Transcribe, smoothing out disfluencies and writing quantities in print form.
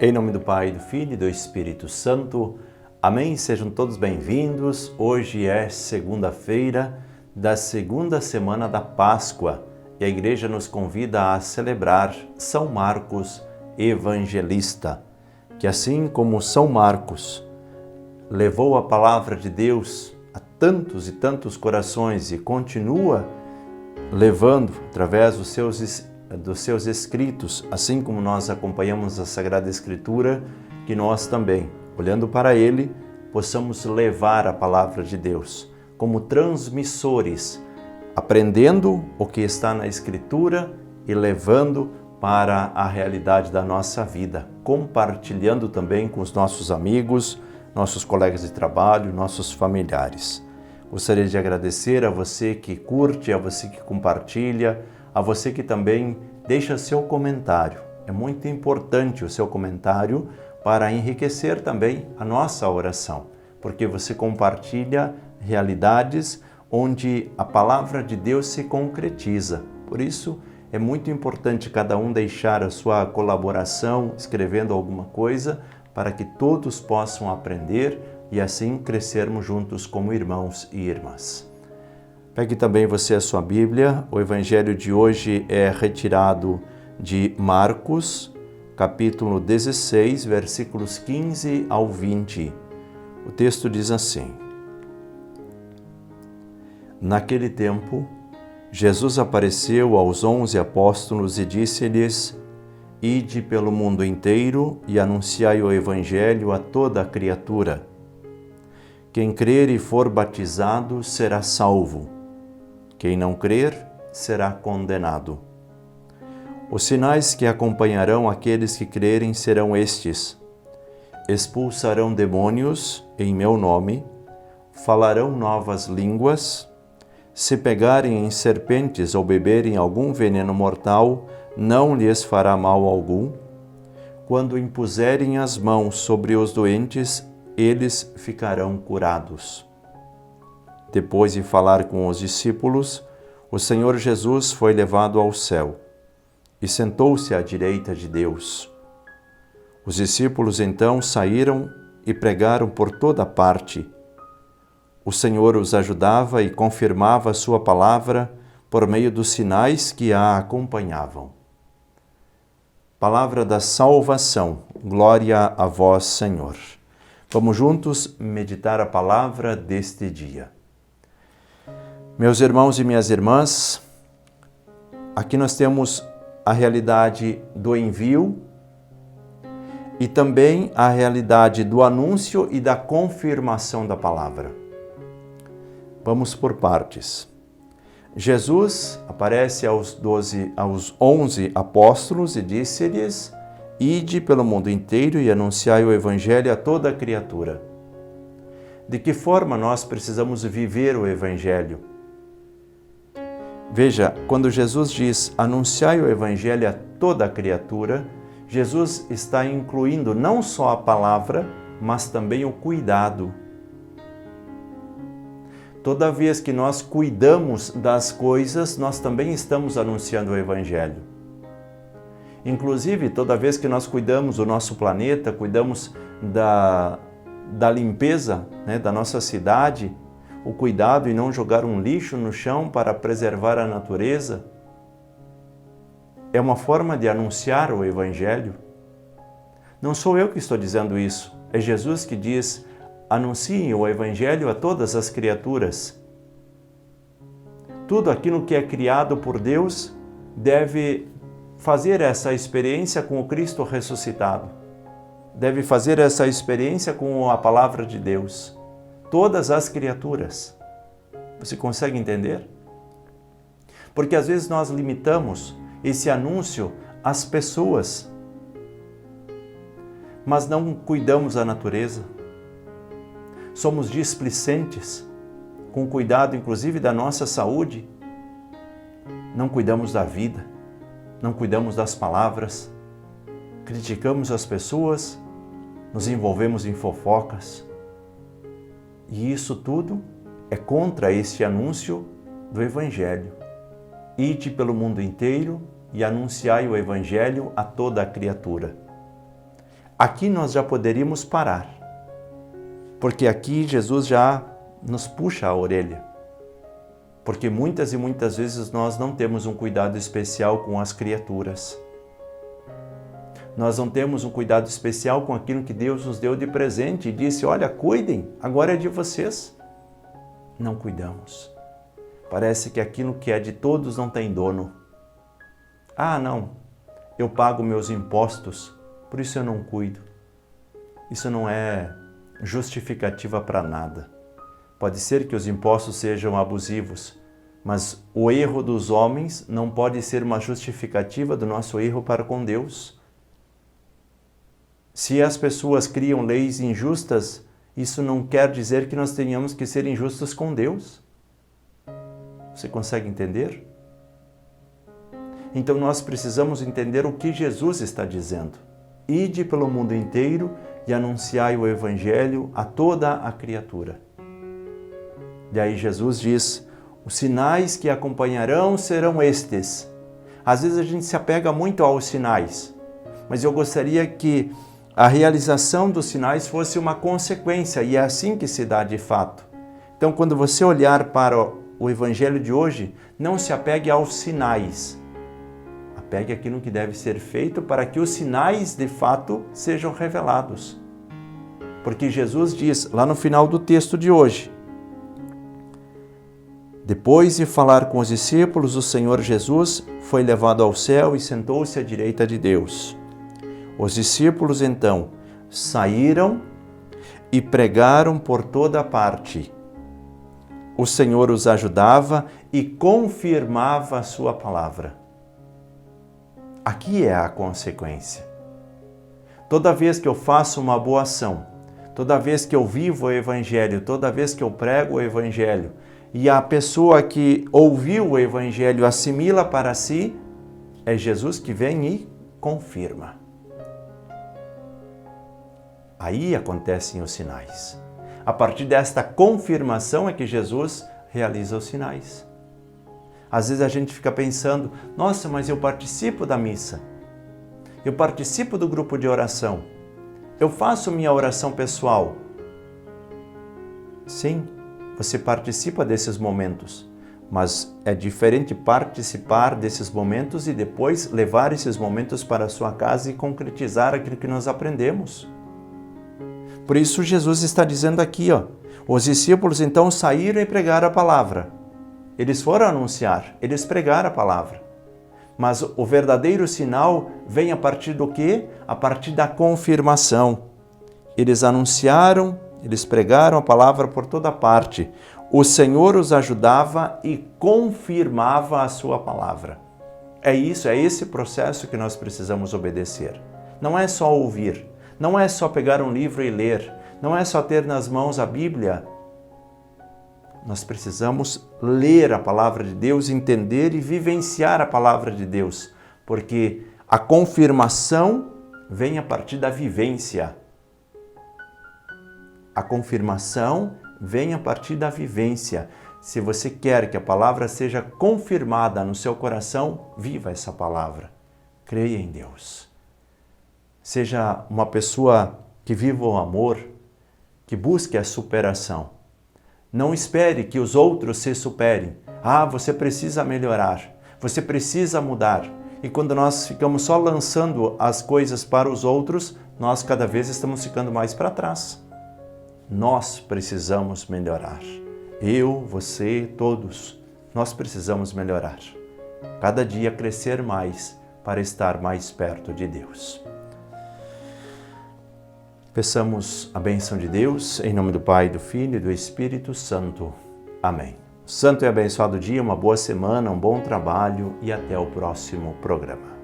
Em nome do Pai, do Filho e do Espírito Santo. Amém. Sejam todos bem-vindos. Hoje é segunda-feira da segunda semana da Páscoa e a Igreja nos convida a celebrar São Marcos Evangelista, que assim como São Marcos levou a palavra de Deus a tantos e tantos corações e continua levando através dos seus escritos, assim como nós acompanhamos a Sagrada Escritura, que nós também, olhando para ele, possamos levar a palavra de Deus como transmissores, aprendendo o que está na Escritura e levando para a realidade da nossa vida, compartilhando também com os nossos amigos, nossos colegas de trabalho, nossos familiares. Gostaria de agradecer a você que curte, a você que compartilha, a você que também deixa seu comentário. É muito importante o seu comentário para enriquecer também a nossa oração, porque você compartilha realidades onde a palavra de Deus se concretiza. Por isso, é muito importante cada um deixar a sua colaboração, escrevendo alguma coisa, para que todos possam aprender e assim crescermos juntos como irmãos e irmãs. Pegue também você a sua Bíblia. O Evangelho de hoje é retirado de Marcos, capítulo 16, versículos 15 ao 20. O texto diz assim: Naquele tempo, Jesus apareceu aos 11 apóstolos e disse-lhes: Ide pelo mundo inteiro e anunciai o Evangelho a toda a criatura. Quem crer e for batizado será salvo. Quem não crer será condenado. Os sinais que acompanharão aqueles que crerem serão estes: expulsarão demônios em meu nome, falarão novas línguas, se pegarem em serpentes ou beberem algum veneno mortal, não lhes fará mal algum. Quando impuserem as mãos sobre os doentes, eles ficarão curados. Depois de falar com os discípulos, o Senhor Jesus foi levado ao céu e sentou-se à direita de Deus. Os discípulos então saíram e pregaram por toda parte. O Senhor os ajudava e confirmava a sua palavra por meio dos sinais que a acompanhavam. Palavra da salvação. Glória a vós, Senhor. Vamos juntos meditar a palavra deste dia. Meus irmãos e minhas irmãs, aqui nós temos a realidade do envio e também a realidade do anúncio e da confirmação da palavra. Vamos por partes. Jesus aparece aos 11 apóstolos e disse-lhes: Ide pelo mundo inteiro e anunciai o Evangelho a toda a criatura. De que forma nós precisamos viver o Evangelho? Veja, quando Jesus diz anunciai o Evangelho a toda a criatura, Jesus está incluindo não só a palavra, mas também o cuidado. Toda vez que nós cuidamos das coisas, nós também estamos anunciando o Evangelho. Inclusive, toda vez que nós cuidamos do nosso planeta, cuidamos da limpeza, da nossa cidade, o cuidado em não jogar um lixo no chão para preservar a natureza, é uma forma de anunciar o Evangelho. Não sou eu que estou dizendo isso, é Jesus que diz: anunciem o Evangelho a todas as criaturas. Tudo aquilo que é criado por Deus deve fazer essa experiência com o Cristo ressuscitado. Deve fazer essa experiência com a palavra de Deus. Todas as criaturas. Você consegue entender? Porque às vezes nós limitamos esse anúncio às pessoas, mas não cuidamos da natureza. Somos displicentes, com cuidado inclusive da nossa saúde. Não cuidamos da vida, não cuidamos das palavras, criticamos as pessoas, nos envolvemos em fofocas. E isso tudo é contra este anúncio do Evangelho. Ide pelo mundo inteiro e anunciai o Evangelho a toda a criatura. aqui nós já poderíamos parar, porque aqui Jesus já nos puxa a orelha, porque muitas e muitas vezes nós não temos um cuidado especial com as criaturas. Nós não temos um cuidado especial com aquilo que Deus nos deu de presente e disse, olha, cuidem, agora é de vocês. Não cuidamos. Parece que aquilo que é de todos não tem dono. Ah, não, eu pago meus impostos, por isso eu não cuido. Isso não é justificativa para nada. Pode ser que os impostos sejam abusivos, mas o erro dos homens não pode ser uma justificativa do nosso erro para com Deus. Se as pessoas criam leis injustas, isso não quer dizer que nós tenhamos que ser injustos com Deus. Você consegue entender? Então nós precisamos entender o que Jesus está dizendo. Ide pelo mundo inteiro e anunciai o Evangelho a toda a criatura. E aí Jesus diz, os sinais que acompanharão serão estes. Às vezes a gente se apega muito aos sinais, mas eu gostaria que a realização dos sinais fosse uma consequência, e é assim que se dá de fato. Então, quando você olhar para o Evangelho de hoje, não se apegue aos sinais. Apegue àquilo que deve ser feito para que os sinais, de fato, sejam revelados. Porque Jesus diz, lá no final do texto de hoje, depois de falar com os discípulos, o Senhor Jesus foi levado ao céu e sentou-se à direita de Deus. Os discípulos, então, saíram e pregaram por toda parte. O Senhor os ajudava e confirmava a sua palavra. Aqui é a consequência. Toda vez que eu faço uma boa ação, toda vez que eu vivo o Evangelho, toda vez que eu prego o Evangelho, e a pessoa que ouviu o Evangelho assimila para si, é Jesus que vem e confirma. Aí acontecem os sinais. A partir desta confirmação é que Jesus realiza os sinais. Às vezes a gente fica pensando, nossa, mas eu participo da missa, eu participo do grupo de oração, eu faço minha oração pessoal. Sim, você participa desses momentos, mas é diferente participar desses momentos e depois levar esses momentos para a sua casa e concretizar aquilo que nós aprendemos. Por isso Jesus está dizendo aqui, os discípulos então saíram e pregaram a palavra. Eles foram anunciar, eles pregaram a palavra. Mas o verdadeiro sinal vem a partir do quê? A partir da confirmação. Eles anunciaram, eles pregaram a palavra por toda parte. O Senhor os ajudava e confirmava a sua palavra. É isso, é esse processo que nós precisamos obedecer. Não é só ouvir. Não é só pegar um livro e ler, não é só ter nas mãos a Bíblia. Nós precisamos ler a palavra de Deus, entender e vivenciar a palavra de Deus, porque a confirmação vem a partir da vivência. A confirmação vem a partir da vivência. Se você quer que a palavra seja confirmada no seu coração, viva essa palavra. Creia em Deus. Seja uma pessoa que viva o amor, que busque a superação. Não espere que os outros se superem. Ah, você precisa melhorar, você precisa mudar. E quando nós ficamos só lançando as coisas para os outros, nós cada vez estamos ficando mais para trás. Nós precisamos melhorar. Eu, você, todos, nós precisamos melhorar. Cada dia crescer mais para estar mais perto de Deus. Peçamos a bênção de Deus, em nome do Pai, do Filho e do Espírito Santo. Amém. Santo e abençoado dia, uma boa semana, um bom trabalho e até o próximo programa.